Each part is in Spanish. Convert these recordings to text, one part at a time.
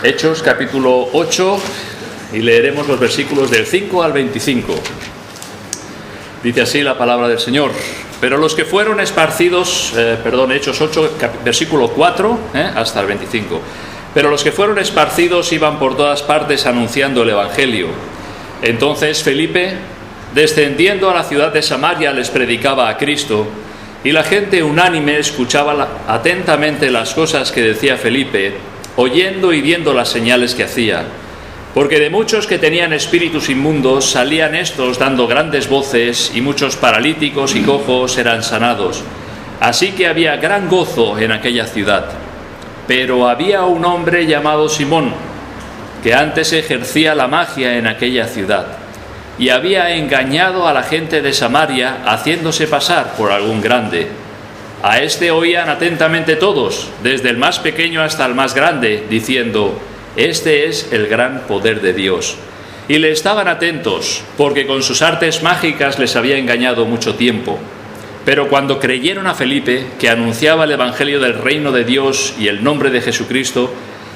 Hechos capítulo 8 y leeremos los versículos del 5 al 25. Dice así la palabra del Señor. Pero los que fueron esparcidos, Hechos 8, versículo 4 hasta el 25. Pero los que fueron esparcidos iban por todas partes anunciando el Evangelio. Entonces Felipe, descendiendo a la ciudad de Samaria, les predicaba a Cristo, y la gente unánime escuchaba atentamente las cosas que decía Felipe, oyendo y viendo las señales que hacía. Porque de muchos que tenían espíritus inmundos salían estos dando grandes voces, y muchos paralíticos y cojos eran sanados. Así que había gran gozo en aquella ciudad. Pero había un hombre llamado Simón, que antes ejercía la magia en aquella ciudad, y había engañado a la gente de Samaria, haciéndose pasar por algún grande. A este oían atentamente todos, desde el más pequeño hasta el más grande, diciendo: este es el gran poder de Dios. Y le estaban atentos, porque con sus artes mágicas les había engañado mucho tiempo. Pero cuando creyeron a Felipe, que anunciaba el evangelio del reino de Dios y el nombre de Jesucristo,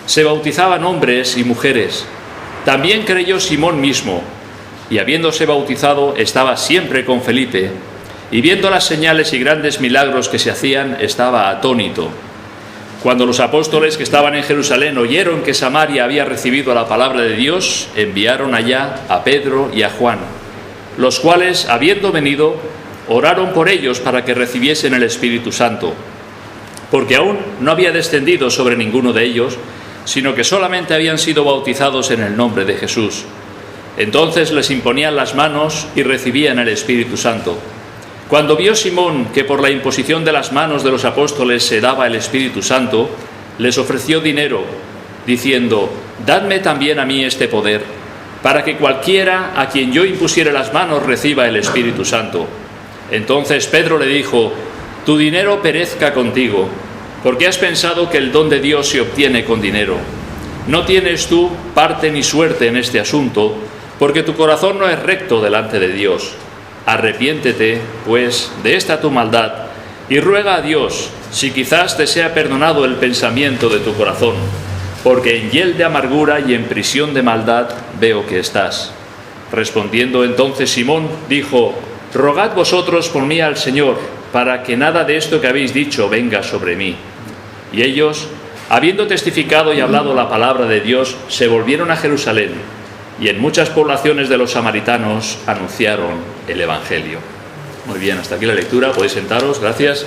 se bautizaban hombres y mujeres. También creyó Simón mismo, y habiéndose bautizado estaba siempre con Felipe, y viendo las señales y grandes milagros que se hacían, estaba atónito. Cuando los apóstoles que estaban en Jerusalén oyeron que Samaria había recibido la palabra de Dios, enviaron allá a Pedro y a Juan, los cuales, habiendo venido, oraron por ellos para que recibiesen el Espíritu Santo, porque aún no había descendido sobre ninguno de ellos, sino que solamente habían sido bautizados en el nombre de Jesús. Entonces les imponían las manos y recibían el Espíritu Santo. Cuando vio Simón que por la imposición de las manos de los apóstoles se daba el Espíritu Santo, les ofreció dinero, diciendo: dadme también a mí este poder, para que cualquiera a quien yo impusiere las manos reciba el Espíritu Santo. Entonces Pedro le dijo: tu dinero perezca contigo, porque has pensado que el don de Dios se obtiene con dinero. No tienes tú parte ni suerte en este asunto, porque tu corazón no es recto delante de Dios. Arrepiéntete, pues, de esta tu maldad, y ruega a Dios, si quizás te sea perdonado el pensamiento de tu corazón, porque en hiel de amargura y en prisión de maldad veo que estás. Respondiendo entonces Simón, dijo: rogad vosotros por mí al Señor, para que nada de esto que habéis dicho venga sobre mí. Y ellos, habiendo testificado y hablado la palabra de Dios, se volvieron a Jerusalén, y en muchas poblaciones de los samaritanos anunciaron el Evangelio. Muy bien, hasta aquí la lectura, podéis sentaros, gracias.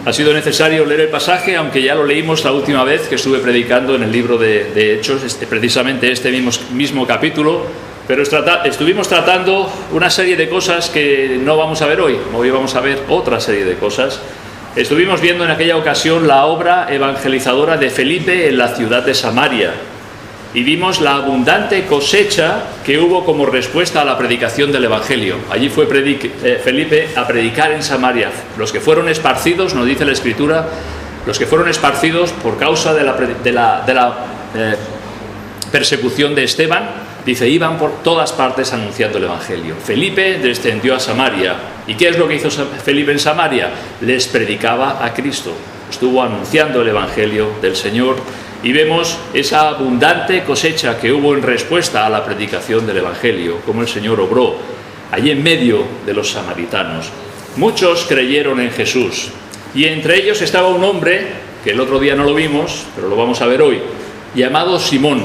Ha sido necesario leer el pasaje, aunque ya lo leímos la última vez que estuve predicando en el libro de Hechos, precisamente este mismo capítulo, pero estuvimos tratando una serie de cosas que no vamos a ver hoy. Hoy vamos a ver otra serie de cosas. Estuvimos viendo en aquella ocasión la obra evangelizadora de Felipe en la ciudad de Samaria, y vimos la abundante cosecha que hubo como respuesta a la predicación del Evangelio. Allí fue Felipe a predicar en Samaria. Los que fueron esparcidos, nos dice la Escritura, los que fueron esparcidos por causa de la persecución de Esteban, dice, iban por todas partes anunciando el Evangelio. Felipe descendió a Samaria. ¿Y qué es lo que hizo Felipe en Samaria? Les predicaba a Cristo. Estuvo anunciando el Evangelio del Señor. Y vemos esa abundante cosecha que hubo en respuesta a la predicación del Evangelio, como el Señor obró allí en medio de los samaritanos. Muchos creyeron en Jesús, y entre ellos estaba un hombre, que el otro día no lo vimos, pero lo vamos a ver hoy, llamado Simón.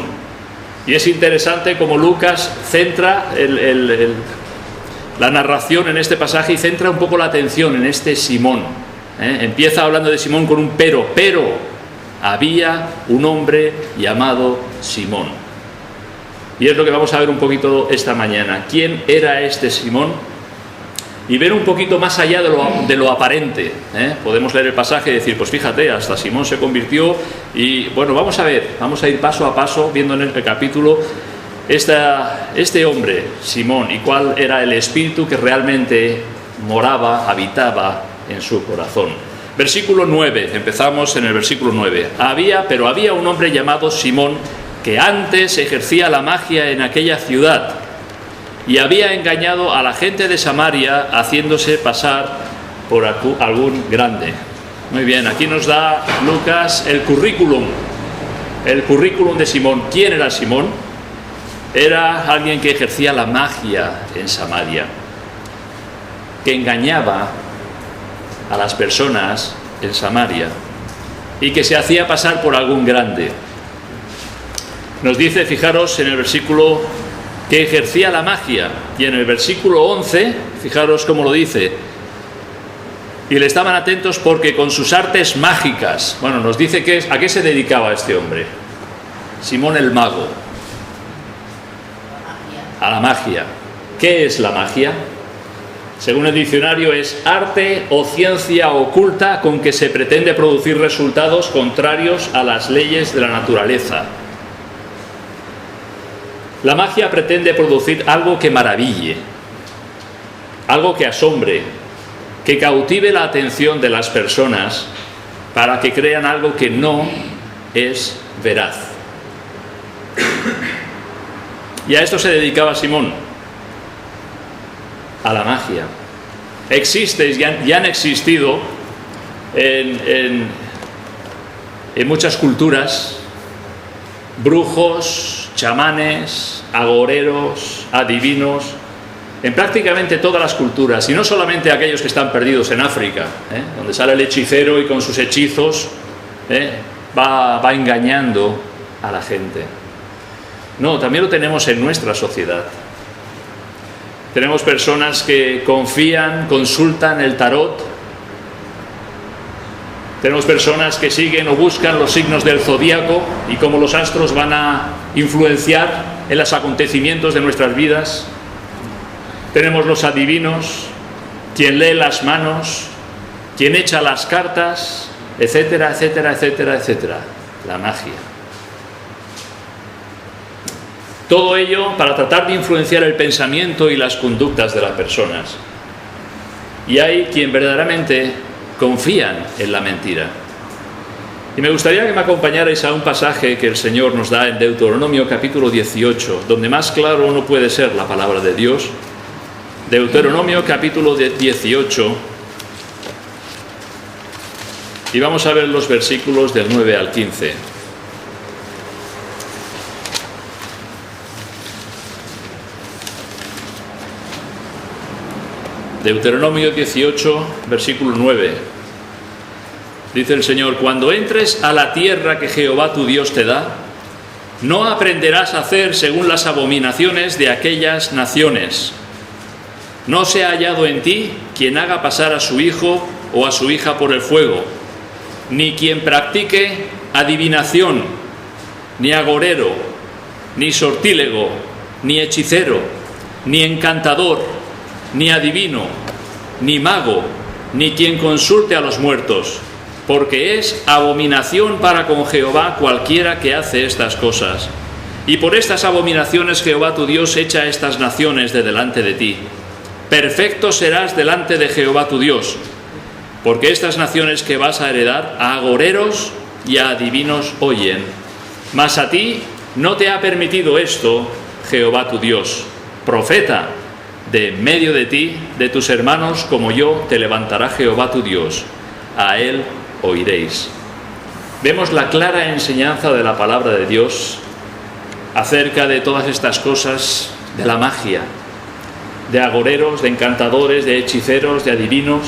Y es interesante cómo Lucas centra la narración en este pasaje y centra un poco la atención en este Simón. Empieza hablando de Simón con un pero había un hombre llamado Simón. Y es lo que vamos a ver un poquito esta mañana. ¿Quién era este Simón? Y ver un poquito más allá de lo aparente. Podemos leer el pasaje y decir, pues fíjate, hasta Simón se convirtió. Y bueno, vamos a ir paso a paso, viendo en el capítulo este hombre, Simón, y cuál era el espíritu que realmente habitaba en su corazón. Versículo 9, empezamos en el versículo 9. Pero había un hombre llamado Simón, que antes ejercía la magia en aquella ciudad, y había engañado a la gente de Samaria, haciéndose pasar por algún grande. Muy bien, aquí nos da Lucas el currículum el currículum de Simón. ¿Quién era Simón? Era alguien que ejercía la magia en Samaria, que engañaba a las personas en Samaria y que se hacía pasar por algún grande. Nos dice, fijaros en el versículo, que ejercía la magia, y en el versículo 11, fijaros cómo lo dice, y le estaban atentos porque con sus artes mágicas, bueno, nos dice a qué se dedicaba este hombre, Simón el mago, a la magia. ¿Qué es la magia? Según el diccionario, es arte o ciencia oculta con que se pretende producir resultados contrarios a las leyes de la naturaleza. La magia pretende producir algo que maraville, algo que asombre, que cautive la atención de las personas para que crean algo que no es veraz. Y a esto se dedicaba Simón, a la magia. Existe y han existido en muchas culturas brujos, chamanes, agoreros, adivinos, en prácticamente todas las culturas, y no solamente aquellos que están perdidos en África, donde sale el hechicero y con sus hechizos va engañando a la gente. No, también lo tenemos en nuestra sociedad. Tenemos personas que confían, consultan el tarot. Tenemos personas que siguen o buscan los signos del zodíaco y cómo los astros van a influenciar en los acontecimientos de nuestras vidas. Tenemos los adivinos, quien lee las manos, quien echa las cartas, etcétera, etcétera, etcétera, etcétera. La magia. Todo ello para tratar de influenciar el pensamiento y las conductas de las personas. Y hay quien verdaderamente confían en la mentira. Y me gustaría que me acompañarais a un pasaje que el Señor nos da en Deuteronomio capítulo 18, donde más claro no puede ser la palabra de Dios. Deuteronomio capítulo 18, y vamos a ver los versículos del 9 al 15. Deuteronomio 18, versículo 9. Dice el Señor: cuando entres a la tierra que Jehová tu Dios te da, no aprenderás a hacer según las abominaciones de aquellas naciones. No se ha hallado en ti quien haga pasar a su hijo o a su hija por el fuego, ni quien practique adivinación, ni agorero, ni sortílego, ni hechicero, ni encantador, ni adivino, ni mago, ni quien consulte a los muertos, porque es abominación para con Jehová cualquiera que hace estas cosas. Y por estas abominaciones Jehová tu Dios echa estas naciones de delante de ti. Perfecto serás delante de Jehová tu Dios, porque estas naciones que vas a heredar a agoreros y a adivinos oyen. Mas a ti no te ha permitido esto Jehová tu Dios. Profeta de en medio de ti, de tus hermanos como yo, te levantará Jehová tu Dios. A él oiréis. Vemos la clara enseñanza de la palabra de Dios acerca de todas estas cosas, de la magia, de agoreros, de encantadores, de hechiceros, de adivinos.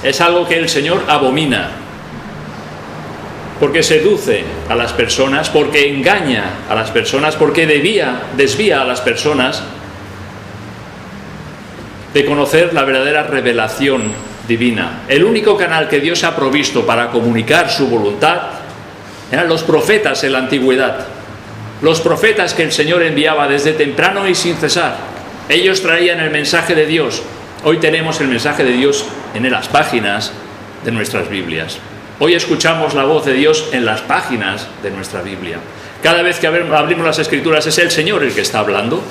Es algo que el Señor abomina, porque seduce a las personas, porque engaña a las personas, porque desvía a las personas de conocer la verdadera revelación divina. El único canal que Dios ha provisto para comunicar su voluntad eran los profetas en la antigüedad. Los profetas que el Señor enviaba desde temprano y sin cesar. Ellos traían el mensaje de Dios. Hoy tenemos el mensaje de Dios en las páginas de nuestras Biblias. Hoy escuchamos la voz de Dios en las páginas de nuestra Biblia. Cada vez que abrimos las Escrituras es el Señor el que está hablando.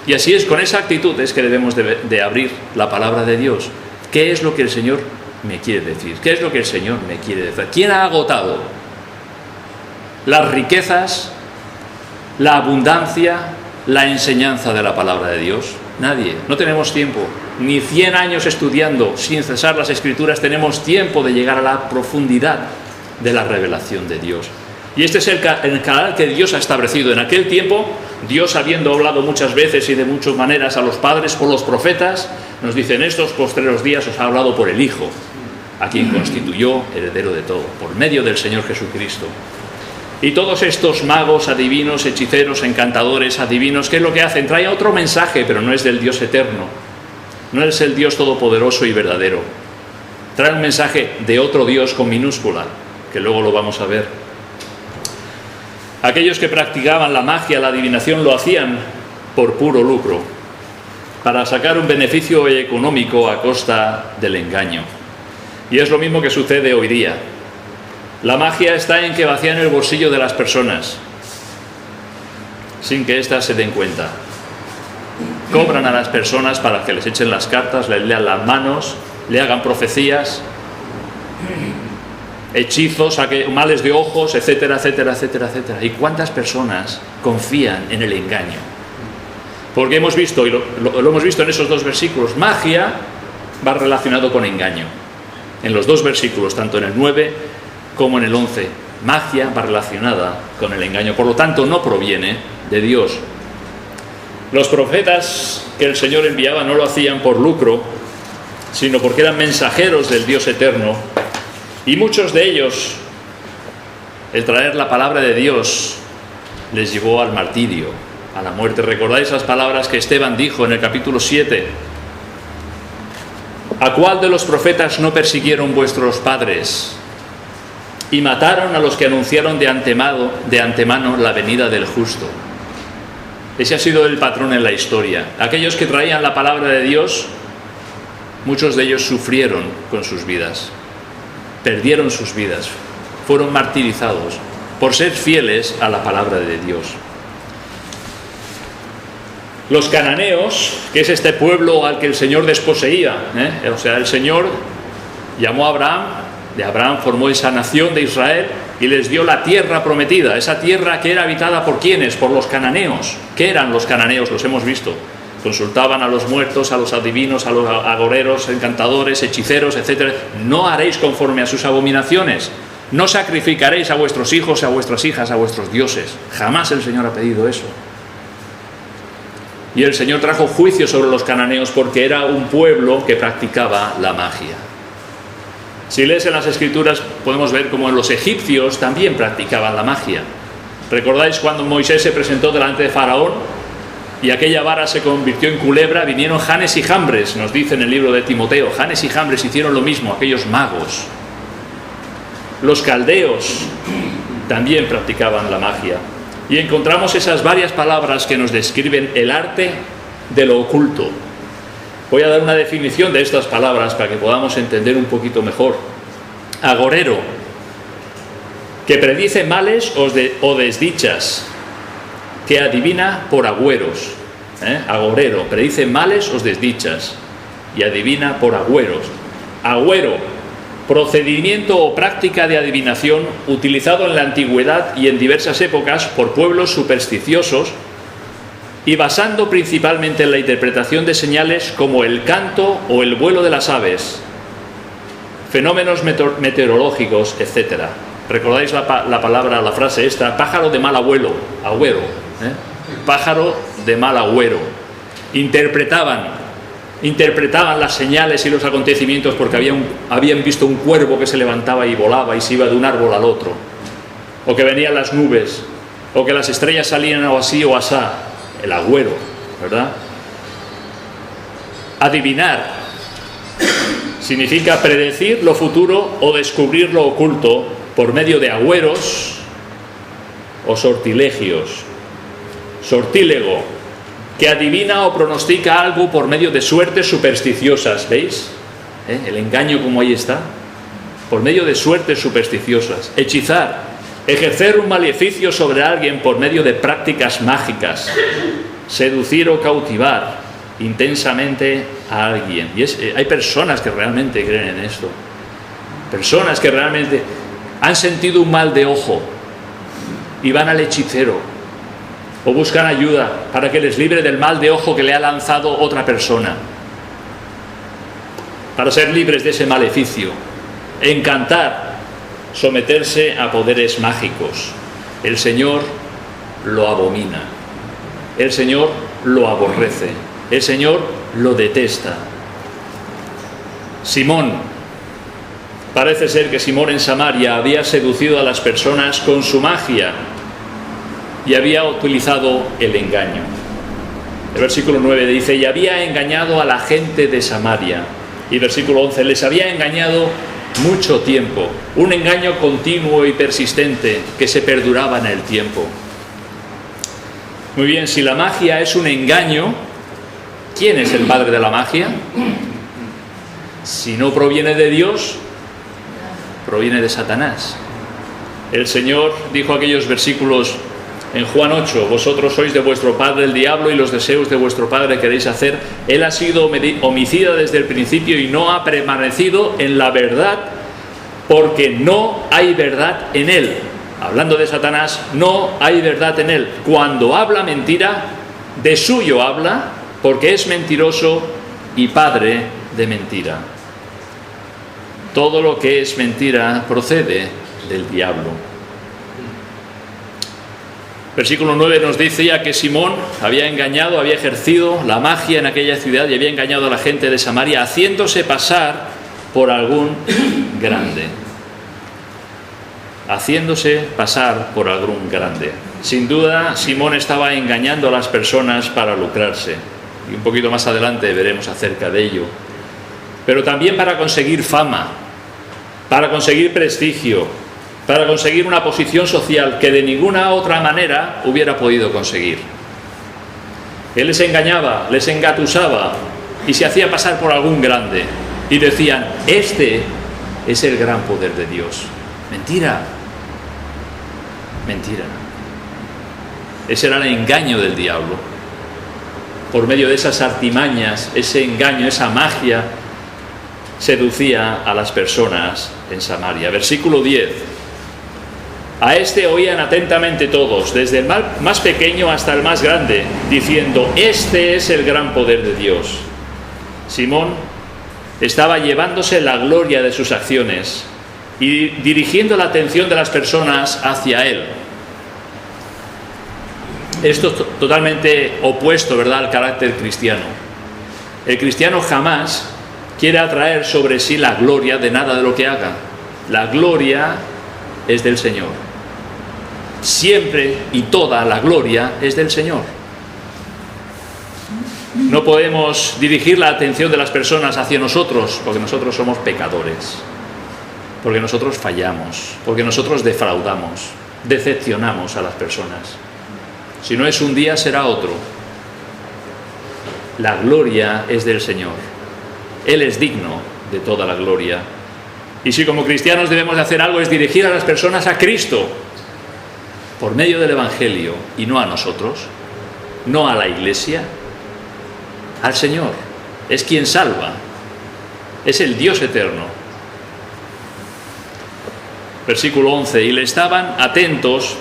Y así es, con esa actitud es que debemos de abrir la palabra de Dios. ¿Qué es lo que el Señor me quiere decir? ¿Qué es lo que el Señor me quiere decir? ¿Quién ha agotado las riquezas, la abundancia, la enseñanza de la palabra de Dios? Nadie. No tenemos tiempo. Ni 100 años estudiando sin cesar las Escrituras tenemos tiempo de llegar a la profundidad de la revelación de Dios. Y este es el canal que Dios ha establecido. En aquel tiempo, Dios, habiendo hablado muchas veces y de muchas maneras a los padres por los profetas, nos dice: en estos postreros días os ha hablado por el Hijo, a quien constituyó heredero de todo, por medio del Señor Jesucristo. Y todos estos magos, adivinos, hechiceros, encantadores, adivinos, ¿qué es lo que hacen? Traen otro mensaje, pero no es del Dios eterno. No es el Dios todopoderoso y verdadero. Trae un mensaje de otro Dios con minúscula, que luego lo vamos a ver. Aquellos que practicaban la magia, la adivinación, lo hacían por puro lucro, para sacar un beneficio económico a costa del engaño. Y es lo mismo que sucede hoy día. La magia está en que vacían el bolsillo de las personas, sin que éstas se den cuenta. Cobran a las personas para que les echen las cartas, les lean las manos, le hagan profecías, hechizos, males de ojos, etcétera, etcétera, etcétera, etcétera. ¿Y cuántas personas confían en el engaño? Porque hemos visto, y lo hemos visto en esos dos versículos, magia va relacionado con engaño. En los dos versículos, tanto en el 9 como en el 11, magia va relacionada con el engaño. Por lo tanto, no proviene de Dios. Los profetas que el Señor enviaba no lo hacían por lucro, sino porque eran mensajeros del Dios eterno. Y muchos de ellos, el traer la palabra de Dios les llevó al martirio, a la muerte. ¿Recordáis las palabras que Esteban dijo en el capítulo 7? ¿A cuál de los profetas no persiguieron vuestros padres y mataron a los que anunciaron de antemano la venida del justo? Ese ha sido el patrón en la historia. Aquellos que traían la palabra de Dios, muchos de ellos sufrieron con sus vidas, perdieron sus vidas, fueron martirizados por ser fieles a la palabra de Dios. Los cananeos, que es este pueblo al que el Señor desposeía, o sea, el Señor llamó a Abraham, de Abraham formó esa nación de Israel y les dio la tierra prometida, esa tierra que era habitada por ¿quiénes? Por los cananeos. ¿Qué eran los cananeos? Los hemos visto. Consultaban a los muertos, a los adivinos, a los agoreros, encantadores, hechiceros, etc. No haréis conforme a sus abominaciones. No sacrificaréis a vuestros hijos, a vuestras hijas, a vuestros dioses. Jamás el Señor ha pedido eso. Y el Señor trajo juicio sobre los cananeos porque era un pueblo que practicaba la magia. Si lees en las Escrituras podemos ver cómo los egipcios también practicaban la magia. ¿Recordáis cuando Moisés se presentó delante de Faraón y aquella vara se convirtió en culebra? Vinieron Janes y Jambres, nos dice en el libro de Timoteo. Janes y Jambres hicieron lo mismo, aquellos magos. Los caldeos también practicaban la magia. Y encontramos esas varias palabras que nos describen el arte de lo oculto. Voy a dar una definición de estas palabras para que podamos entender un poquito mejor. Agorero, que predice males o desdichas, que adivina por agüeros. Agorero, predice males o desdichas y adivina por agüeros. Agüero, procedimiento o práctica de adivinación utilizado en la antigüedad y en diversas épocas por pueblos supersticiosos y basando principalmente en la interpretación de señales como el canto o el vuelo de las aves, fenómenos meteorológicos, etc. ¿Recordáis la palabra, la frase esta? Pájaro de mal agüero, pájaro de mal agüero. Interpretaban las señales y los acontecimientos porque habían visto un cuervo que se levantaba y volaba y se iba de un árbol al otro, o que venían las nubes, o que las estrellas salían o así o asá. El agüero, ¿verdad? Adivinar significa predecir lo futuro o descubrir lo oculto por medio de agüeros o sortilegios. Sortílego, que adivina o pronostica algo por medio de suertes supersticiosas. ¿Veis? El engaño como ahí está. Por medio de suertes supersticiosas. Hechizar, ejercer un maleficio sobre alguien por medio de prácticas mágicas. Seducir o cautivar intensamente a alguien. Y hay personas que realmente creen en esto. Personas que realmente han sentido un mal de ojo y van al hechicero o buscan ayuda para que les libre del mal de ojo que le ha lanzado otra persona, para ser libres de ese maleficio. Encantar, someterse a poderes mágicos. El Señor lo abomina. El Señor lo aborrece. El Señor lo detesta. Simón. Parece ser que Simón en Samaria había seducido a las personas con su magia y había utilizado el engaño. El versículo 9 dice: y había engañado a la gente de Samaria. Y versículo 11: les había engañado mucho tiempo. Un engaño continuo y persistente que se perduraba en el tiempo. Muy bien, si la magia es un engaño, ¿quién es el padre de la magia? Si no proviene de Dios, proviene de Satanás. El Señor dijo aquellos versículos en Juan 8: vosotros sois de vuestro padre el diablo y los deseos de vuestro padre queréis hacer. Él ha sido homicida desde el principio y no ha permanecido en la verdad, porque no hay verdad en él. Hablando de Satanás, no hay verdad en él. Cuando habla mentira, de suyo habla, porque es mentiroso y padre de mentira. Todo lo que es mentira procede del diablo. Versículo 9 nos dice ya que Simón había engañado, había ejercido la magia en aquella ciudad y había engañado a la gente de Samaria, haciéndose pasar por algún grande. Haciéndose pasar por algún grande. Sin duda, Simón estaba engañando a las personas para lucrarse. Y un poquito más adelante veremos acerca de ello. Pero también para conseguir fama, para conseguir prestigio, para conseguir una posición social que de ninguna otra manera hubiera podido conseguir. Él les engañaba, les engatusaba y se hacía pasar por algún grande. Y decían: este es el gran poder de Dios. Mentira. Mentira. Ese era el engaño del diablo. Por medio de esas artimañas, ese engaño, esa magia, seducía a las personas en Samaria. Versículo 10. A este oían atentamente todos, desde el más pequeño hasta el más grande, diciendo: este es el gran poder de Dios. Simón estaba llevándose la gloria de sus acciones y dirigiendo la atención de las personas hacia él. Esto es totalmente opuesto, ¿verdad?, al carácter cristiano. El cristiano jamás quiere atraer sobre sí la gloria de nada de lo que haga. La gloria es del Señor. Siempre y toda la gloria es del Señor. No podemos dirigir la atención de las personas hacia nosotros, porque nosotros somos pecadores, porque nosotros fallamos, porque nosotros defraudamos, decepcionamos a las personas. Si no es un día, será otro. La gloria es del Señor. Él es digno de toda la gloria. Y si como cristianos debemos de hacer algo, es dirigir a las personas a Cristo por medio del Evangelio, y no a nosotros, no a la Iglesia, al Señor. Es quien salva, es el Dios eterno. Versículo 11: y le estaban atentos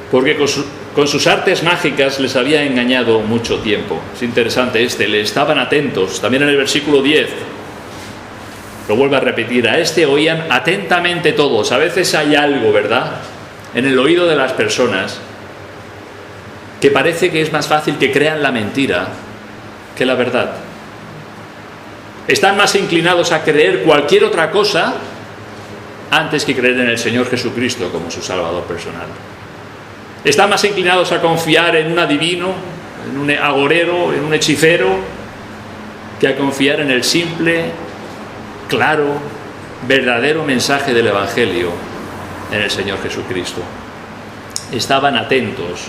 porque con sus artes mágicas les había engañado mucho tiempo. Es interesante le estaban atentos. También en el versículo 10 lo vuelve a repetir: a este oían atentamente todos. A veces hay algo, ¿verdad?, en el oído de las personas que parece que es más fácil que crean la mentira que la verdad. Están más inclinados a creer cualquier otra cosa antes que creer en el Señor Jesucristo como su Salvador personal. Están más inclinados a confiar en un adivino, en un agorero, en un hechicero, que a confiar en el simple, claro, verdadero mensaje del Evangelio, en el Señor Jesucristo. Estaban atentos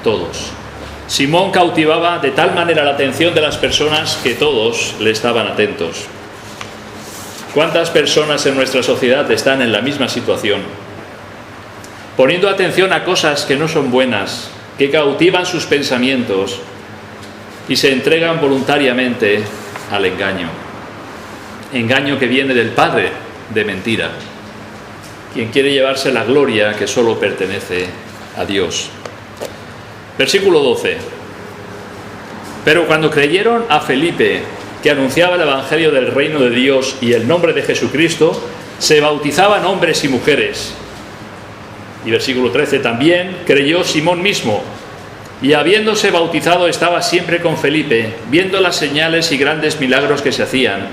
todos. Simón cautivaba de tal manera la atención de las personas que todos le estaban atentos. ¿Cuántas personas en nuestra sociedad están en la misma situación? Poniendo atención a cosas que no son buenas, que cautivan sus pensamientos y se entregan voluntariamente al engaño. Engaño que viene del padre de mentira, quien quiere llevarse la gloria que solo pertenece a Dios. Versículo 12. Pero cuando creyeron a Felipe, que anunciaba el Evangelio del reino de Dios y el nombre de Jesucristo, se bautizaban hombres y mujeres. Y versículo 13, también creyó Simón mismo, y habiéndose bautizado estaba siempre con Felipe, viendo las señales y grandes milagros que se hacían,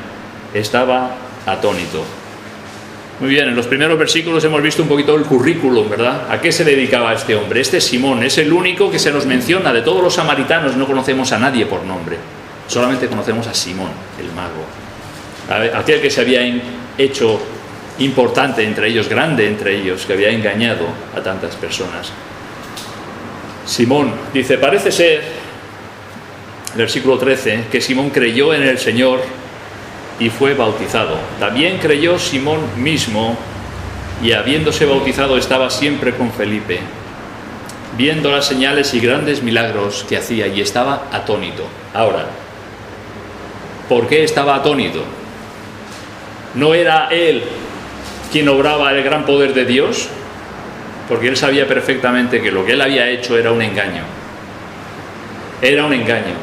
estaba atónito. Muy bien, en los primeros versículos hemos visto un poquito el currículum, ¿verdad? ¿A qué se dedicaba este hombre? Este Simón es el único que se nos menciona. De todos los samaritanos no conocemos a nadie por nombre, solamente conocemos a Simón, el mago, aquel que se había hecho importante entre ellos, grande entre ellos, que había engañado a tantas personas. Simón, dice, parece ser, versículo 13, que Simón creyó en el Señor y fue bautizado. También creyó Simón mismo, y habiéndose bautizado estaba siempre con Felipe, viendo las señales y grandes milagros que hacía, y estaba atónito. Ahora, ¿por qué estaba atónito? ¿No era él quien obraba el gran poder de Dios? Porque él sabía perfectamente que lo que él había hecho era un engaño. Era un engaño.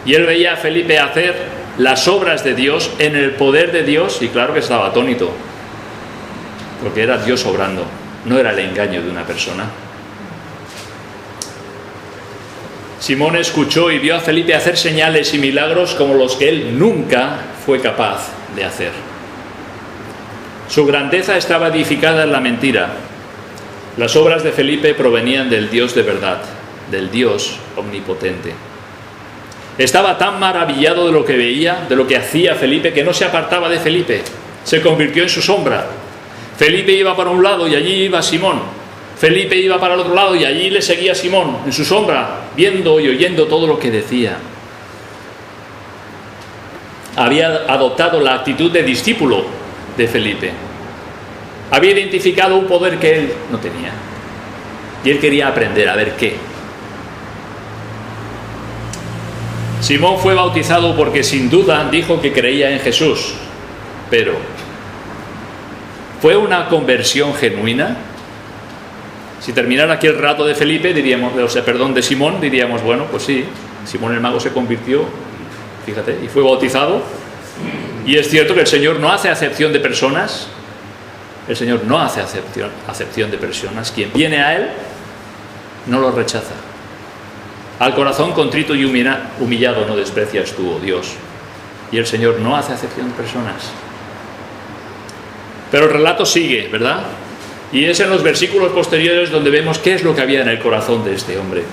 Y él veía a Felipe hacer las obras de Dios en el poder de Dios, y claro que estaba atónito, porque era Dios obrando, no era el engaño de una persona. Simón escuchó y vio a Felipe hacer señales y milagros como los que él nunca fue capaz de hacer. Su grandeza estaba edificada en la mentira. Las obras de Felipe provenían del Dios de verdad, del Dios omnipotente. Estaba tan maravillado de lo que veía, de lo que hacía Felipe, que no se apartaba de Felipe. Se convirtió en su sombra. Felipe iba para un lado y allí iba Simón. Felipe iba para el otro lado y allí le seguía Simón, en su sombra, viendo y oyendo todo lo que decía. Había adoptado la actitud de discípulo de Felipe. Había identificado un poder que él no tenía. Y él quería aprender a ver qué. Simón fue bautizado porque sin duda dijo que creía en Jesús. Pero, ¿fue una conversión genuina? Si terminara aquí el relato de Felipe, diríamos, de Simón, diríamos, bueno, pues sí, Simón el mago se convirtió, fíjate, y fue bautizado. Y es cierto que el Señor no hace acepción de personas. El Señor no hace acepción de personas. Quien viene a Él, no lo rechaza. Al corazón contrito y humillado no desprecias tú, oh Dios. Y el Señor no hace acepción de personas. Pero el relato sigue, ¿verdad? Y es en los versículos posteriores donde vemos qué es lo que había en el corazón de este hombre.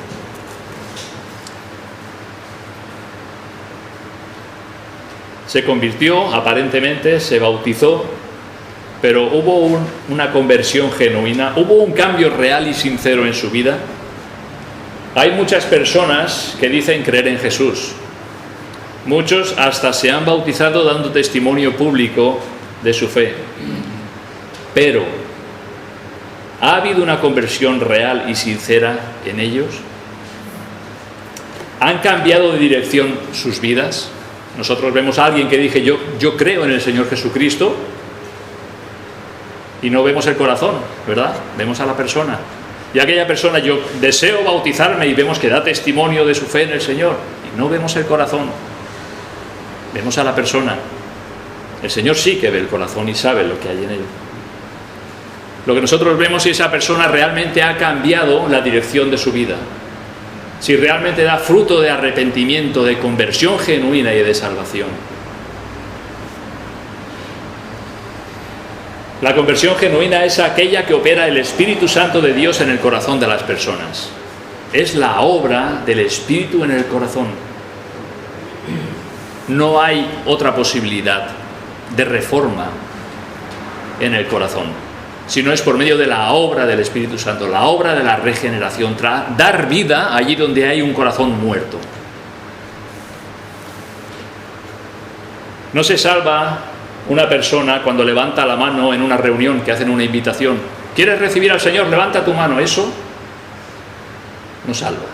Se convirtió, aparentemente, se bautizó, pero hubo una conversión genuina, hubo un cambio real y sincero en su vida. Hay muchas personas que dicen creer en Jesús. Muchos hasta se han bautizado dando testimonio público de su fe. Pero, ¿ha habido una conversión real y sincera en ellos? ¿Han cambiado de dirección sus vidas? Nosotros vemos a alguien que dice yo creo en el Señor Jesucristo, y no vemos el corazón, ¿verdad? Vemos a la persona. Y aquella persona, yo deseo bautizarme, y vemos que da testimonio de su fe en el Señor, y no vemos el corazón. Vemos a la persona. El Señor sí que ve el corazón y sabe lo que hay en él. Lo que nosotros vemos es si esa persona realmente ha cambiado la dirección de su vida, si realmente da fruto de arrepentimiento, de conversión genuina y de salvación. La conversión genuina es aquella que opera el Espíritu Santo de Dios en el corazón de las personas. Es la obra del Espíritu en el corazón. No hay otra posibilidad de reforma en el corazón, sino es por medio de la obra del Espíritu Santo, la obra de la regeneración, dar vida allí donde hay un corazón muerto. No se salva una persona cuando levanta la mano en una reunión que hacen una invitación. ¿Quieres recibir al Señor? Levanta tu mano. Eso no salva.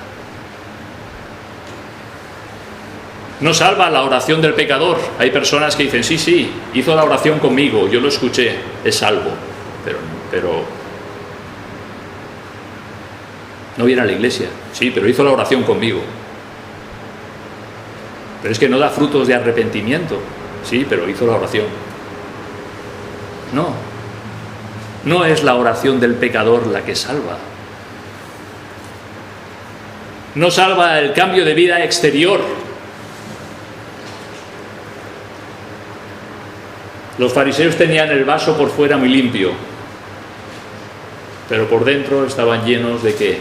No salva la oración del pecador. Hay personas que dicen, sí, hizo la oración conmigo, yo lo escuché, es salvo. Pero no viene a la iglesia. Sí, pero hizo la oración conmigo. Pero es que no da frutos de arrepentimiento. Sí, pero hizo la oración. No. No es la oración del pecador la que salva. No salva el cambio de vida exterior. Los fariseos tenían el vaso por fuera muy limpio, pero por dentro estaban llenos ¿de qué?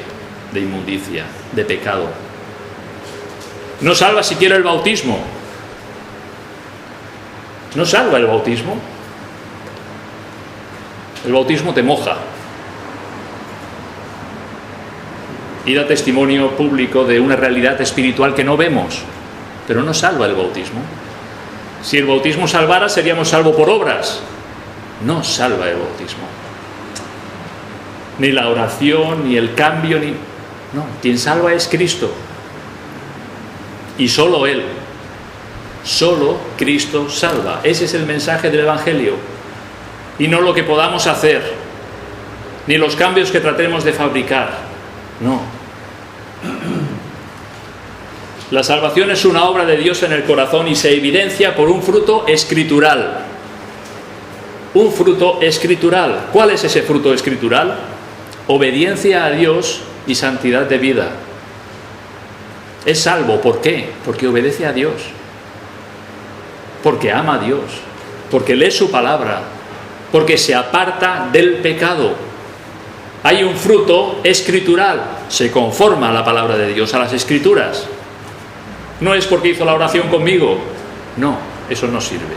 De inmundicia, de pecado. No salva siquiera el bautismo. No salva el bautismo. El bautismo te moja y da testimonio público de una realidad espiritual que no vemos, pero no salva el bautismo. Si el bautismo salvara, seríamos salvos por obras. No salva el bautismo. Ni la oración, ni el cambio, ni... No, quien salva es Cristo. Y solo Él. Solo Cristo salva. Ese es el mensaje del Evangelio. Y no lo que podamos hacer, ni los cambios que tratemos de fabricar. No. La salvación es una obra de Dios en el corazón y se evidencia por un fruto escritural. Un fruto escritural. ¿Cuál es ese fruto escritural? Obediencia a Dios y santidad de vida. Es salvo. ¿Por qué? Porque obedece a Dios. Porque ama a Dios. Porque lee su palabra. Porque se aparta del pecado. Hay un fruto escritural. Se conforma a la palabra de Dios, a las escrituras. No es porque hizo la oración conmigo. No, eso no sirve.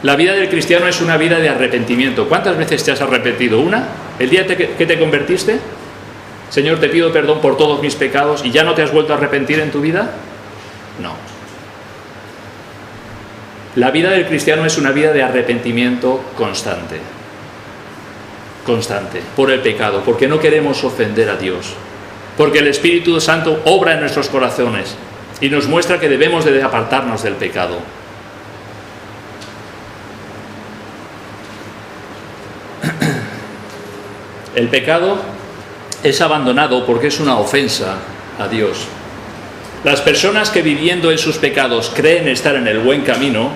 La vida del cristiano es una vida de arrepentimiento. ¿Cuántas veces te has arrepentido? ¿Una? ¿El día que te convertiste? Señor, te pido perdón por todos mis pecados, ¿y ya no te has vuelto a arrepentir en tu vida? No. La vida del cristiano es una vida de arrepentimiento constante. Constante, por el pecado, porque no queremos ofender a Dios. Porque el Espíritu Santo obra en nuestros corazones y nos muestra que debemos de apartarnos del pecado. El pecado es abandonado porque es una ofensa a Dios. Las personas que viviendo en sus pecados creen estar en el buen camino,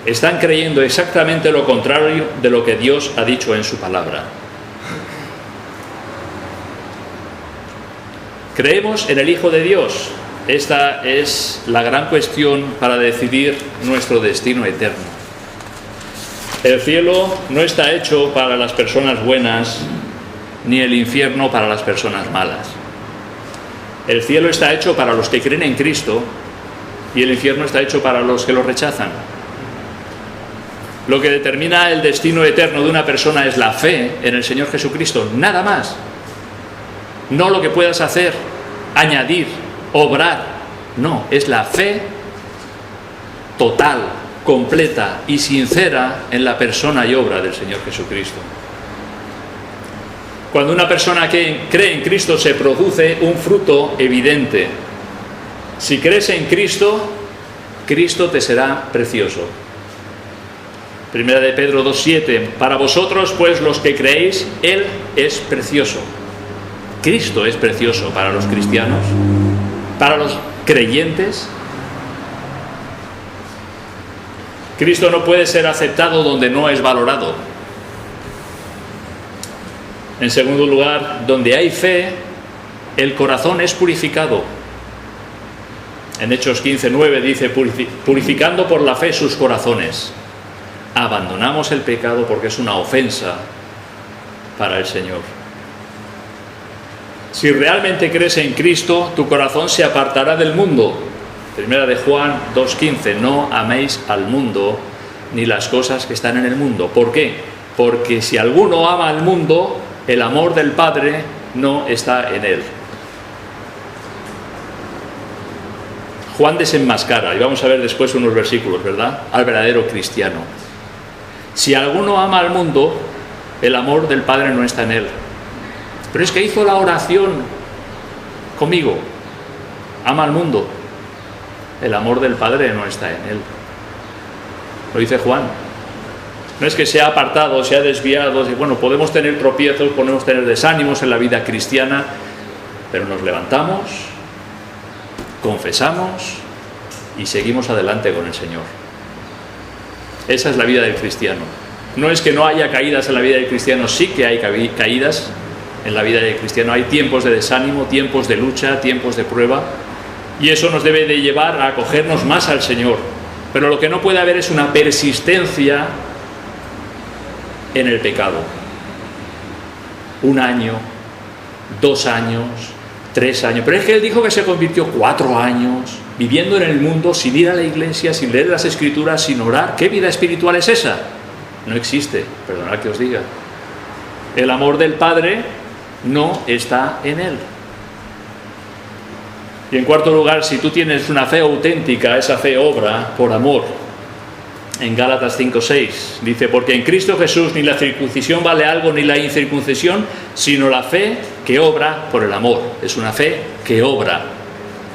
están creyendo exactamente lo contrario de lo que Dios ha dicho en su palabra. ¿Creemos en el Hijo de Dios? Esta es la gran cuestión para decidir nuestro destino eterno. El cielo no está hecho para las personas buenas, ni el infierno para las personas malas. El cielo está hecho para los que creen en Cristo y el infierno está hecho para los que lo rechazan. Lo que determina el destino eterno de una persona es la fe en el Señor Jesucristo, nada más. No lo que puedas hacer, añadir, obrar. No, es la fe total, completa y sincera en la persona y obra del Señor Jesucristo. Cuando una persona que cree en Cristo se produce un fruto evidente. Si crees en Cristo, Cristo te será precioso. Primera de Pedro 2:7. Para vosotros, pues, los que creéis, Él es precioso. Cristo es precioso para los cristianos, para los creyentes. Cristo no puede ser aceptado donde no es valorado. En segundo lugar, donde hay fe, el corazón es purificado. En Hechos 15:9 dice, purificando por la fe sus corazones. Abandonamos el pecado porque es una ofensa para el Señor. Si realmente crees en Cristo, tu corazón se apartará del mundo. Primera de Juan 2:15, no améis al mundo ni las cosas que están en el mundo. ¿Por qué? Porque si alguno ama al mundo, el amor del Padre no está en él. Juan desenmascara, y vamos a ver después unos versículos, ¿verdad?, al verdadero cristiano. Si alguno ama al mundo, el amor del Padre no está en él. Pero es que hizo la oración conmigo. Ama al mundo. El amor del Padre no está en él. Lo dice Juan. No es que se ha apartado, se ha desviado. Bueno, podemos tener tropiezos, podemos tener desánimos en la vida cristiana, pero nos levantamos, confesamos y seguimos adelante con el Señor. Esa es la vida del cristiano. No es que no haya caídas en la vida del cristiano, sí que hay caídas en la vida del cristiano. Hay tiempos de desánimo, tiempos de lucha, tiempos de prueba, y eso nos debe de llevar a acogernos más al Señor. Pero lo que no puede haber es una persistencia en el pecado. 1 año, 2 años, 3 años. Pero es que él dijo que se convirtió 4 años, viviendo en el mundo, sin ir a la iglesia, sin leer las Escrituras, sin orar. ¿Qué vida espiritual es esa? No existe, perdonad que os diga. El amor del Padre no está en él. Y en cuarto lugar, si tú tienes una fe auténtica, esa fe obra por amor. En Gálatas 5:6 dice: porque en Cristo Jesús ni la circuncisión vale algo ni la incircuncisión, sino la fe que obra por el amor. Es una fe que obra.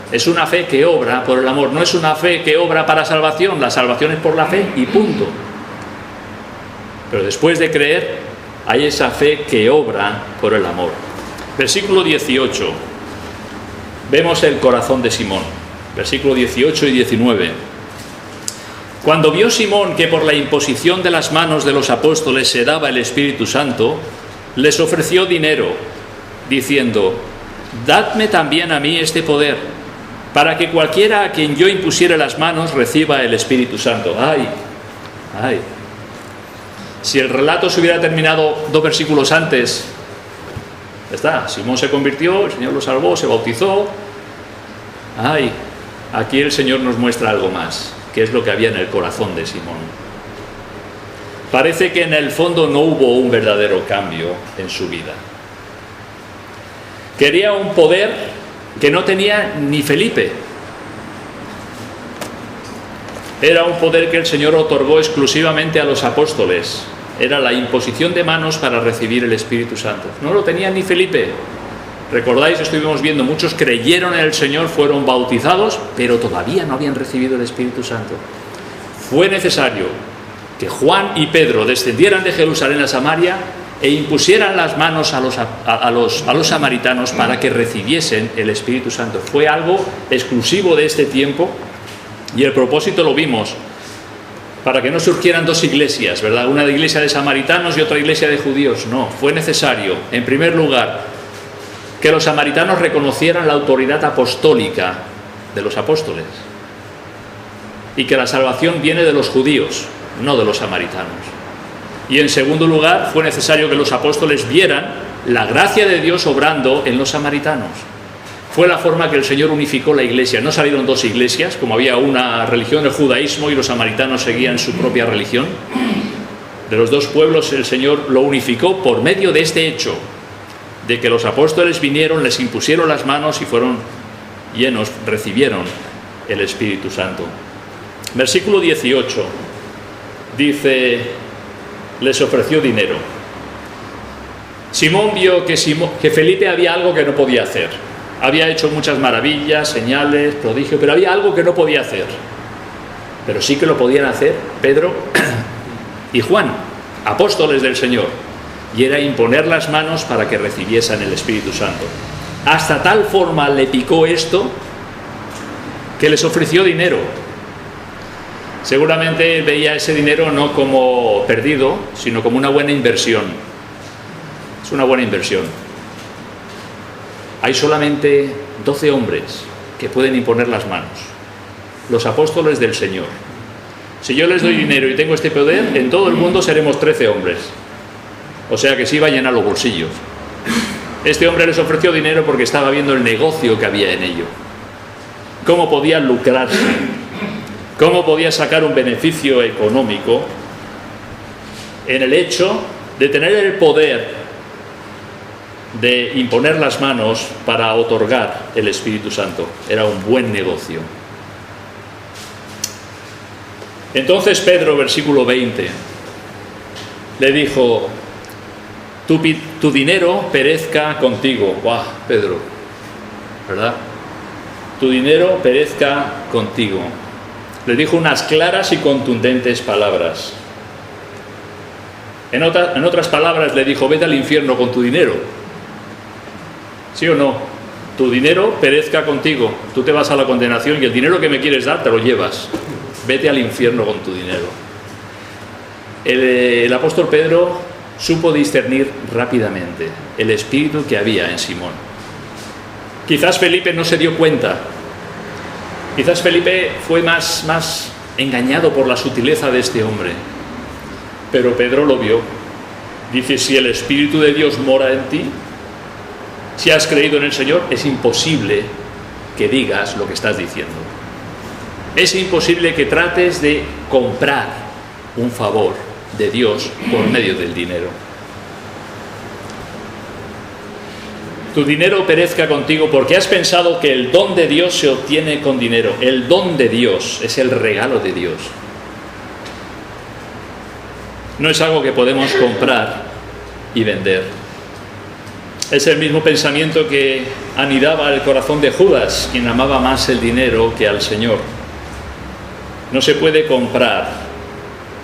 Es una fe que obra por el amor. No es una fe que obra para salvación. La salvación es por la fe y punto. Pero después de creer, hay esa fe que obra por el amor. Versículo 18. Vemos el corazón de Simón. Versículo 18 y 19. Cuando vio Simón que por la imposición de las manos de los apóstoles se daba el Espíritu Santo, les ofreció dinero, diciendo: dadme también a mí este poder, para que cualquiera a quien yo impusiere las manos reciba el Espíritu Santo. ¡Ay! ¡Ay! Si el relato se hubiera terminado 2 versículos antes, ya está, Simón se convirtió, el Señor lo salvó, se bautizó. ¡Ay! Aquí el Señor nos muestra algo más, que es lo que había en el corazón de Simón. Parece que en el fondo no hubo un verdadero cambio en su vida. Quería un poder que no tenía ni Felipe. Era un poder que el Señor otorgó exclusivamente a los apóstoles. Era la imposición de manos para recibir el Espíritu Santo. No lo tenía ni Felipe. ¿Recordáis? Estuvimos viendo, muchos creyeron en el Señor, fueron bautizados, pero todavía no habían recibido el Espíritu Santo. Fue necesario que Juan y Pedro descendieran de Jerusalén a Samaria e impusieran las manos a los samaritanos para que recibiesen el Espíritu Santo. Fue algo exclusivo de este tiempo, y el propósito lo vimos, para que no surgieran 2 iglesias, ¿verdad? Una iglesia de samaritanos y otra iglesia de judíos. No, fue necesario, en primer lugar, que los samaritanos reconocieran la autoridad apostólica de los apóstoles, y que la salvación viene de los judíos, no de los samaritanos. Y en segundo lugar, fue necesario que los apóstoles vieran la gracia de Dios obrando en los samaritanos. Fue la forma que el Señor unificó la iglesia. No salieron 2 iglesias, como había una religión, el judaísmo, y los samaritanos seguían su propia religión. De los 2 pueblos el Señor lo unificó por medio de este hecho, de que los apóstoles vinieron, les impusieron las manos y fueron llenos, recibieron el Espíritu Santo. Versículo 18 dice: les ofreció dinero. Simón vio que Felipe había algo que no podía hacer. Había hecho muchas maravillas, señales, prodigios, pero había algo que no podía hacer. Pero sí que lo podían hacer Pedro y Juan, apóstoles del Señor. Y era imponer las manos para que recibiesen el Espíritu Santo. Hasta tal forma le picó esto que les ofreció dinero. Seguramente veía ese dinero no como perdido, sino como una buena inversión. Es una buena inversión. Hay solamente 12 hombres que pueden imponer las manos, los apóstoles del Señor. Si yo les doy dinero y tengo este poder, en todo el mundo seremos 13 hombres. O sea que sí va a llenar los bolsillos. Este hombre les ofreció dinero porque estaba viendo el negocio que había en ello. Cómo podía lucrarse, cómo podía sacar un beneficio económico en el hecho de tener el poder de imponer las manos para otorgar el Espíritu Santo. Era un buen negocio. Entonces Pedro, versículo 20, le dijo: tu dinero perezca contigo. ¡Guau, Pedro! ¿Verdad? Tu dinero perezca contigo. Le dijo unas claras y contundentes palabras. En otras palabras le dijo: vete al infierno con tu dinero. ¿Sí o no? Tu dinero perezca contigo. Tú te vas a la condenación y el dinero que me quieres dar te lo llevas. Vete al infierno con tu dinero. El apóstol Pedro supo discernir rápidamente el espíritu que había en Simón. Quizás Felipe no se dio cuenta. Quizás Felipe fue más engañado por la sutileza de este hombre. Pero Pedro lo vio. Dice, si el Espíritu de Dios mora en ti, si has creído en el Señor, es imposible que digas lo que estás diciendo. Es imposible que trates de comprar un favor de Dios por medio del dinero. Tu dinero perezca contigo porque has pensado que el don de Dios se obtiene con dinero. El don de Dios es el regalo de Dios. No es algo que podemos comprar y vender. Es el mismo pensamiento que anidaba el corazón de Judas, quien amaba más el dinero que al Señor. No se puede comprar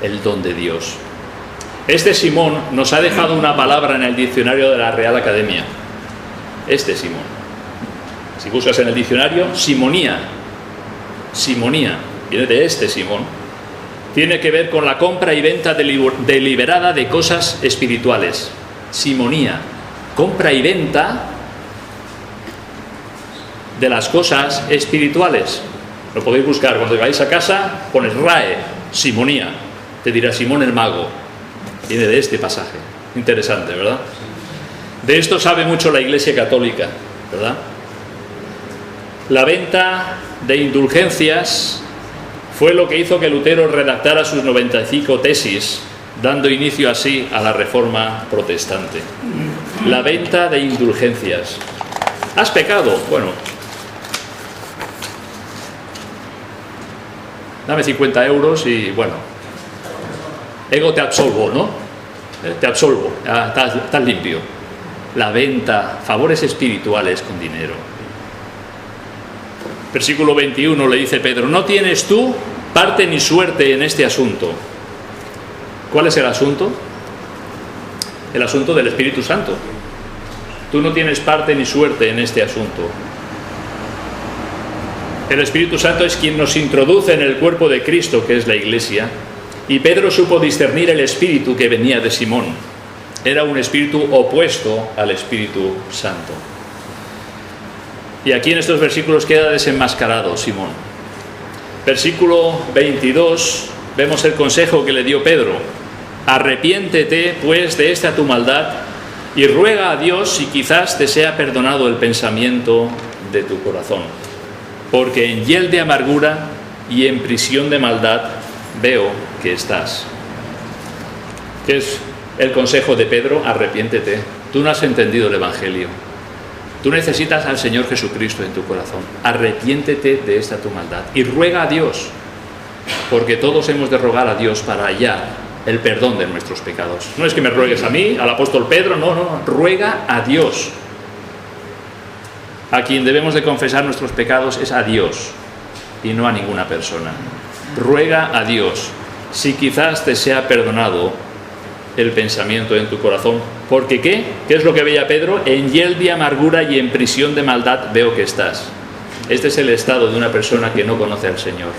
el don de Dios. Este Simón nos ha dejado una palabra en el diccionario de la Real Academia. Este Simón. Si buscas en el diccionario, simonía. Simonía. Viene de este Simón. Tiene que ver con la compra y venta deliberada de cosas espirituales. Simonía. Compra y venta de las cosas espirituales. Lo podéis buscar. Cuando vais a casa, pones RAE, simonía. Te dirá Simón el mago. Viene de este pasaje. Interesante, ¿verdad? De esto sabe mucho la Iglesia Católica, ¿verdad? La venta de indulgencias fue lo que hizo que Lutero redactara sus 95 tesis, dando inicio así a la Reforma Protestante. La venta de indulgencias. ¿Has pecado? Bueno, dame 50 euros y bueno, ego te absolvo, ¿no? Te absolvo, ya estás limpio. La venta, favores espirituales con dinero. Versículo 21 le dice Pedro, no tienes tú parte ni suerte en este asunto. ¿Cuál es el asunto? El asunto del Espíritu Santo. Tú no tienes parte ni suerte en este asunto. El Espíritu Santo es quien nos introduce en el cuerpo de Cristo, que es la Iglesia, y Pedro supo discernir el espíritu que venía de Simón. Era un espíritu opuesto al Espíritu Santo. Y aquí en estos versículos queda desenmascarado Simón. Versículo 22, vemos el consejo que le dio Pedro. Arrepiéntete, pues, de esta tu maldad y ruega a Dios si quizás te sea perdonado el pensamiento de tu corazón. Porque en hiel de amargura y en prisión de maldad veo que estás. ¿Qué es el consejo de Pedro? Arrepiéntete. Tú no has entendido el Evangelio. Tú necesitas al Señor Jesucristo en tu corazón. Arrepiéntete de esta tu maldad y ruega a Dios, porque todos hemos de rogar a Dios para hallar el perdón de nuestros pecados. No es que me ruegues a mí, al apóstol Pedro, no, ruega a Dios. A quien debemos de confesar nuestros pecados es a Dios y no a ninguna persona. Ruega a Dios si quizás te sea perdonado el pensamiento en tu corazón. Porque ¿qué? ¿Qué es lo que veía Pedro? En hiel de amargura y en prisión de maldad veo que estás. Este es el estado de una persona que no conoce al Señor.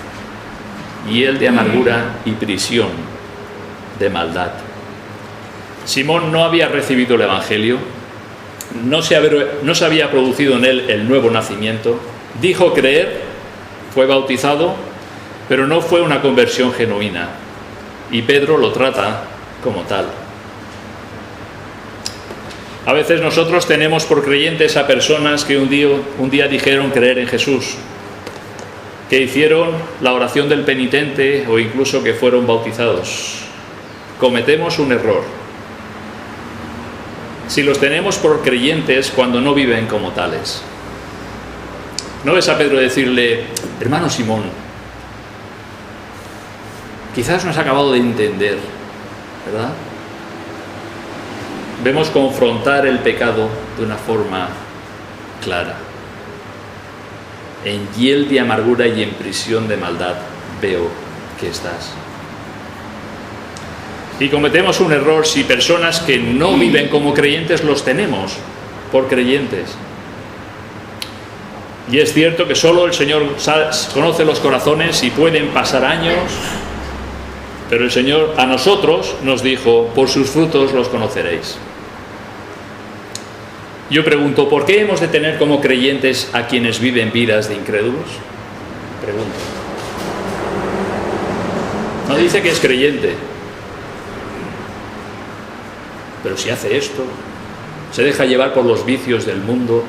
Hiel de amargura y prisión de maldad. Simón no había recibido el Evangelio, no se había producido en él el nuevo nacimiento, dijo creer, fue bautizado, pero no fue una conversión genuina. Y Pedro lo trata como tal. A veces nosotros tenemos por creyentes a personas que un día dijeron creer en Jesús, que hicieron la oración del penitente o incluso que fueron bautizados. Cometemos un error si los tenemos por creyentes cuando no viven como tales. No ves a Pedro decirle, hermano Simón, quizás no has acabado de entender, ¿verdad? Vemos confrontar el pecado de una forma clara. En hiel de amargura y en prisión de maldad veo que estás. Y cometemos un error si personas que no viven como creyentes los tenemos por creyentes. Y es cierto que solo el Señor conoce los corazones y pueden pasar años Pero el Señor a nosotros nos dijo, por sus frutos los conoceréis. Yo pregunto, ¿por qué hemos de tener como creyentes a quienes viven vidas de incrédulos? Pregunto. No dice que es creyente, pero si hace esto, se deja llevar por los vicios del mundo,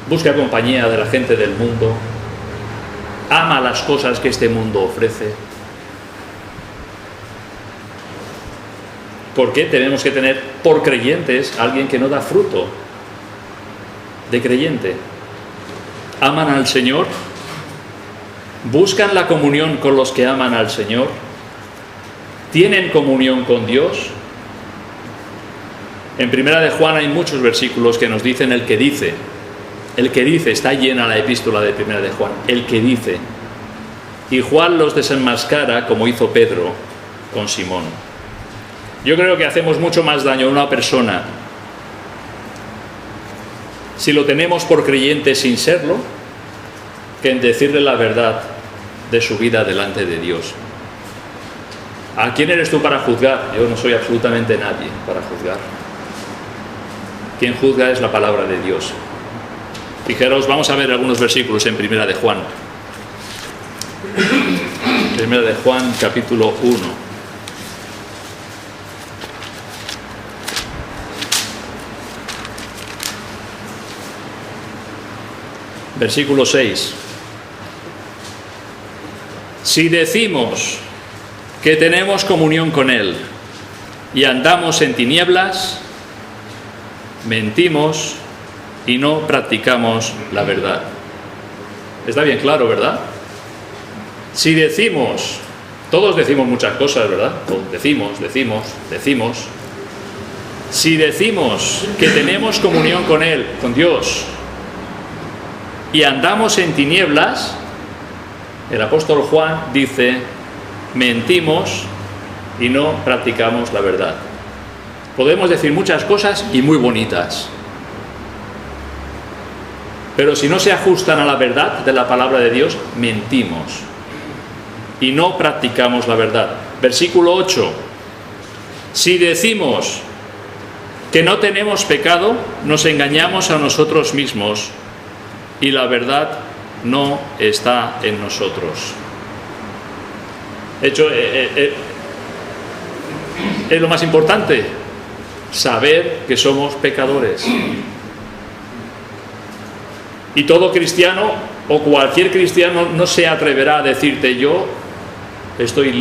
busca compañía de la gente del mundo, ama las cosas que este mundo ofrece. ¿Por qué tenemos que tener por creyentes a alguien que no da fruto de creyente? ¿Aman al Señor? ¿Buscan la comunión con los que aman al Señor? ¿Tienen comunión con Dios? En Primera de Juan hay muchos versículos que nos dicen el que dice. El que dice, está llena la epístola de Primera de Juan, el que dice. Y Juan los desenmascara como hizo Pedro con Simón. Yo creo que hacemos mucho más daño a una persona si lo tenemos por creyente sin serlo, que en decirle la verdad de su vida delante de Dios. ¿A quién eres tú para juzgar? Yo no soy absolutamente nadie para juzgar. Quien juzga es la palabra de Dios. Fijaros, vamos a ver algunos versículos en Primera de Juan. Primera de Juan, capítulo 1. Versículo 6. Si decimos que tenemos comunión con Él y andamos en tinieblas, mentimos y no practicamos la verdad. Está bien claro, ¿verdad? Si decimos, todos decimos muchas cosas, ¿verdad? Decimos. Si decimos que tenemos comunión con Él, con Dios, y andamos en tinieblas, el apóstol Juan dice, mentimos y no practicamos la verdad. Podemos decir muchas cosas y muy bonitas, pero si no se ajustan a la verdad de la palabra de Dios, mentimos y no practicamos la verdad. Versículo 8. Si decimos que no tenemos pecado, nos engañamos a nosotros mismos y la verdad no está en nosotros. De hecho, es lo más importante, saber que somos pecadores. Y todo cristiano o cualquier cristiano no se atreverá a decirte, yo estoy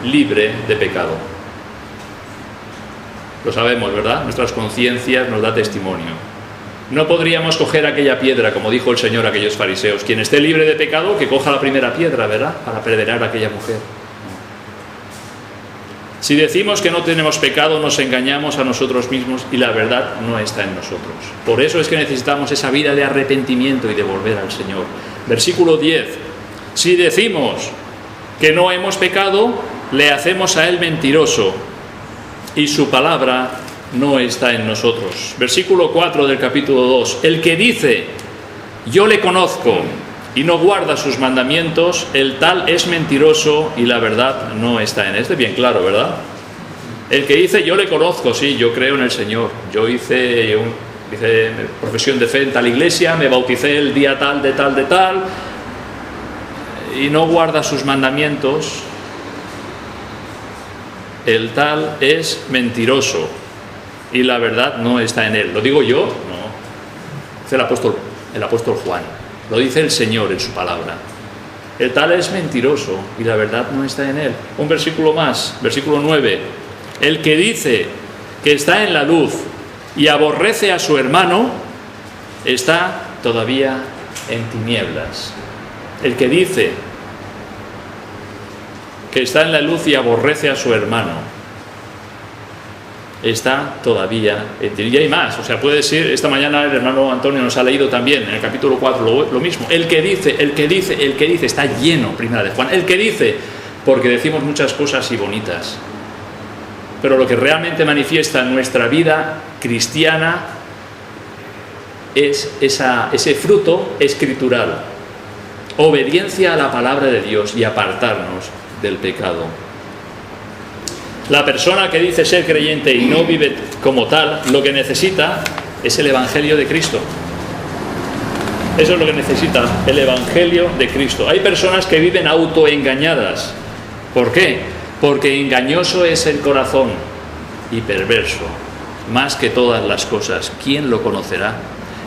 libre de pecado. Lo sabemos, ¿verdad? Nuestras conciencias nos da testimonio. No podríamos coger aquella piedra, como dijo el Señor a aquellos fariseos. Quien esté libre de pecado, que coja la primera piedra, ¿verdad? Para apedrear a aquella mujer. Si decimos que no tenemos pecado, nos engañamos a nosotros mismos y la verdad no está en nosotros. Por eso es que necesitamos esa vida de arrepentimiento y de volver al Señor. Versículo 10. Si decimos que no hemos pecado, le hacemos a Él mentiroso y su palabra no está en nosotros. Versículo 4 del capítulo 2. El que dice, yo le conozco, y no guarda sus mandamientos, el tal es mentiroso y la verdad no está en él. Este es bien claro, ¿verdad? El que dice, yo le conozco, sí, yo creo en el Señor. Yo hice profesión de fe en tal iglesia, me bauticé el día tal, de tal, y no guarda sus mandamientos, el tal es mentiroso y la verdad no está en él. ¿Lo digo yo? No. Es el apóstol Juan. Lo dice el Señor en su palabra. El tal es mentiroso y la verdad no está en él. Un versículo más, versículo 9. El que dice que está en la luz y aborrece a su hermano, está todavía en tinieblas. El que dice que está en la luz y aborrece a su hermano, está todavía en tinieblas. Y hay más, o sea, puede decir, esta mañana el hermano Antonio nos ha leído también, en el capítulo 4, lo mismo. El que dice, está lleno, Primera de Juan. El que dice, porque decimos muchas cosas y bonitas, pero lo que realmente manifiesta nuestra vida cristiana es ese fruto escritural, obediencia a la palabra de Dios y apartarnos del pecado. La persona que dice ser creyente y no vive como tal, lo que necesita es el Evangelio de Cristo. Eso es lo que necesita, el Evangelio de Cristo. Hay personas que viven autoengañadas. ¿Por qué? Porque engañoso es el corazón y perverso, más que todas las cosas. ¿Quién lo conocerá?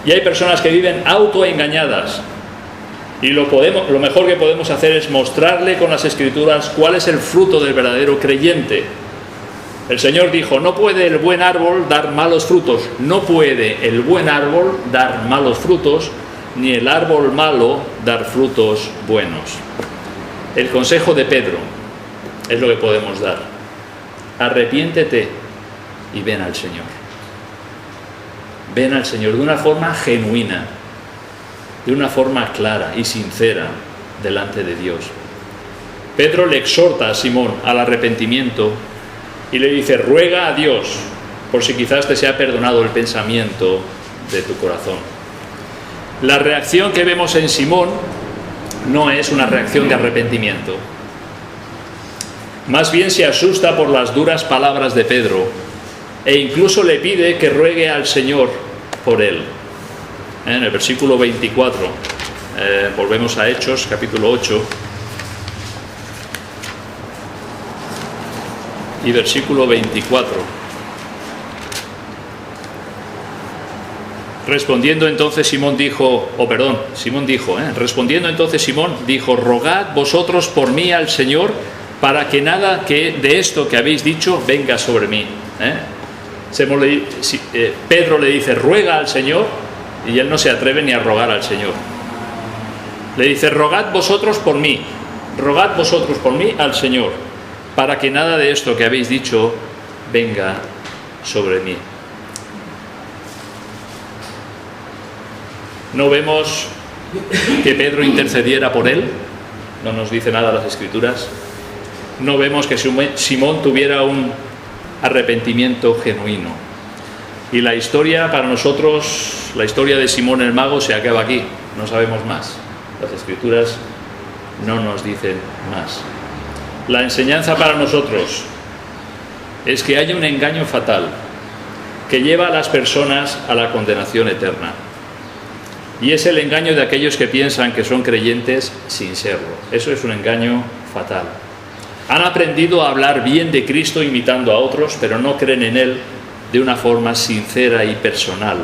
Y hay personas que viven autoengañadas. Y lo mejor que podemos hacer es mostrarle con las Escrituras cuál es el fruto del verdadero creyente. El Señor dijo, no puede el buen árbol dar malos frutos. No puede el buen árbol dar malos frutos, ni el árbol malo dar frutos buenos. El consejo de Pedro es lo que podemos dar. Arrepiéntete y ven al Señor. Ven al Señor de una forma genuina, de una forma clara y sincera delante de Dios. Pedro le exhorta a Simón al arrepentimiento y le dice, ruega a Dios por si quizás te sea perdonado el pensamiento de tu corazón. La reacción que vemos en Simón no es una reacción de arrepentimiento. Más bien se asusta por las duras palabras de Pedro e incluso le pide que ruegue al Señor por él. En el versículo 24, volvemos a Hechos, capítulo 8, y versículo 24. Respondiendo entonces Simón dijo, respondiendo entonces Simón dijo, rogad vosotros por mí al Señor, para que nada que de esto que habéis dicho venga sobre mí. Pedro le dice, ruega al Señor, y él no se atreve ni a rogar al Señor. Le dice, rogad vosotros por mí al Señor, para que nada de esto que habéis dicho venga sobre mí. No vemos que Pedro intercediera por él, no nos dice nada las Escrituras. No vemos que Simón tuviera un arrepentimiento genuino. Y la historia para nosotros, la historia de Simón el Mago se acaba aquí, no sabemos más. Las Escrituras no nos dicen más. La enseñanza para nosotros es que hay un engaño fatal que lleva a las personas a la condenación eterna. Y es el engaño de aquellos que piensan que son creyentes sin serlo. Eso es un engaño fatal. Han aprendido a hablar bien de Cristo imitando a otros, pero no creen en Él de una forma sincera y personal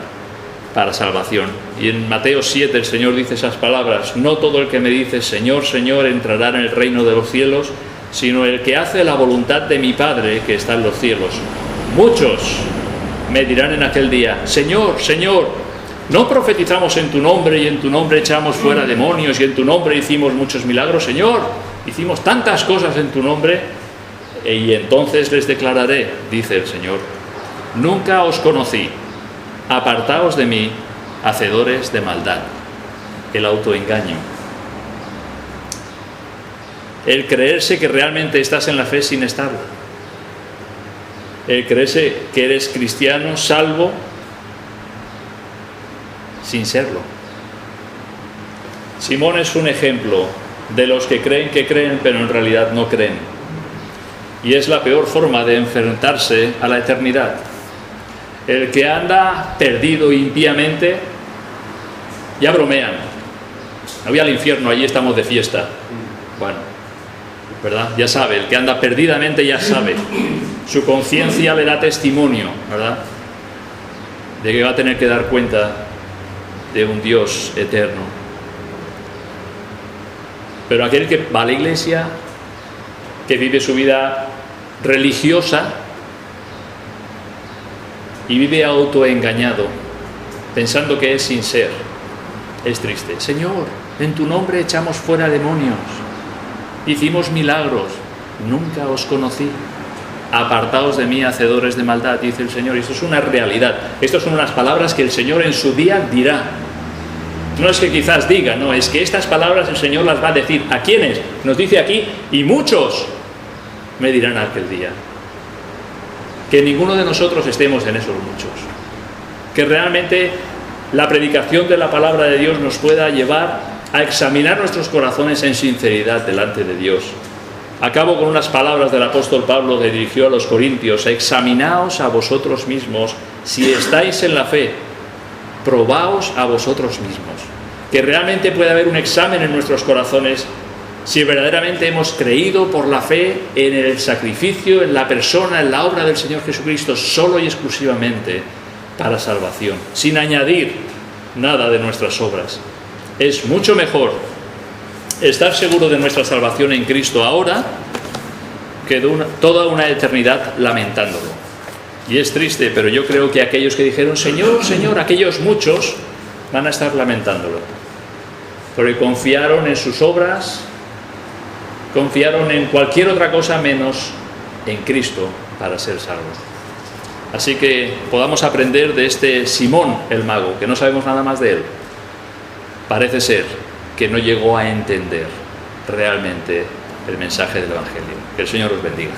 para salvación. Y en Mateo 7 el Señor dice esas palabras: no todo el que me dice Señor, Señor entrará en el reino de los cielos, sino el que hace la voluntad de mi Padre que está en los cielos. Muchos me dirán en aquel día: Señor, Señor, ¿no profetizamos en tu nombre y en tu nombre echamos fuera demonios y en tu nombre hicimos muchos milagros? Señor, hicimos tantas cosas en tu nombre. Y entonces les declararé, dice el Señor: nunca os conocí, apartaos de mí, hacedores de maldad. El autoengaño. El creerse que realmente estás en la fe sin estarlo. El creerse que eres cristiano, salvo, sin serlo. Simón es un ejemplo de los que creen, pero en realidad no creen. Y es la peor forma de enfrentarse a la eternidad. El que anda perdido impíamente, ya bromean. Me voy al infierno, allí estamos de fiesta. Bueno, ¿verdad? Ya sabe, el que anda perdidamente ya sabe. Su conciencia le da testimonio, ¿verdad?, de que va a tener que dar cuenta de un Dios eterno. Pero aquel que va a la iglesia, que vive su vida religiosa y vive autoengañado, pensando que es sin ser, es triste. Señor, en tu nombre echamos fuera demonios, hicimos milagros, nunca os conocí. Apartaos de mí, hacedores de maldad, dice el Señor. Y esto es una realidad. Estas son unas palabras que el Señor en su día dirá. No es que quizás diga, no, es que estas palabras el Señor las va a decir. ¿A quiénes? Nos dice aquí: y muchos me dirán aquel día. Que ninguno de nosotros estemos en esos muchos. Que realmente la predicación de la palabra de Dios nos pueda llevar a examinar nuestros corazones en sinceridad delante de Dios. Acabo con unas palabras del apóstol Pablo que dirigió a los corintios: examinaos a vosotros mismos si estáis en la fe, probaos a vosotros mismos. Que realmente puede haber un examen en nuestros corazones si verdaderamente hemos creído por la fe en el sacrificio, en la persona, en la obra del Señor Jesucristo, solo y exclusivamente para salvación, sin añadir nada de nuestras obras. Es mucho mejor estar seguro de nuestra salvación en Cristo ahora que toda una eternidad lamentándolo. Y es triste, pero yo creo que aquellos que dijeron Señor, Señor, aquellos muchos van a estar lamentándolo, porque confiaron en sus obras, confiaron en cualquier otra cosa menos en Cristo para ser salvos. Así que podamos aprender de este Simón el mago, que no sabemos nada más de él. Parece ser que no llegó a entender realmente el mensaje del Evangelio. Que el Señor os bendiga.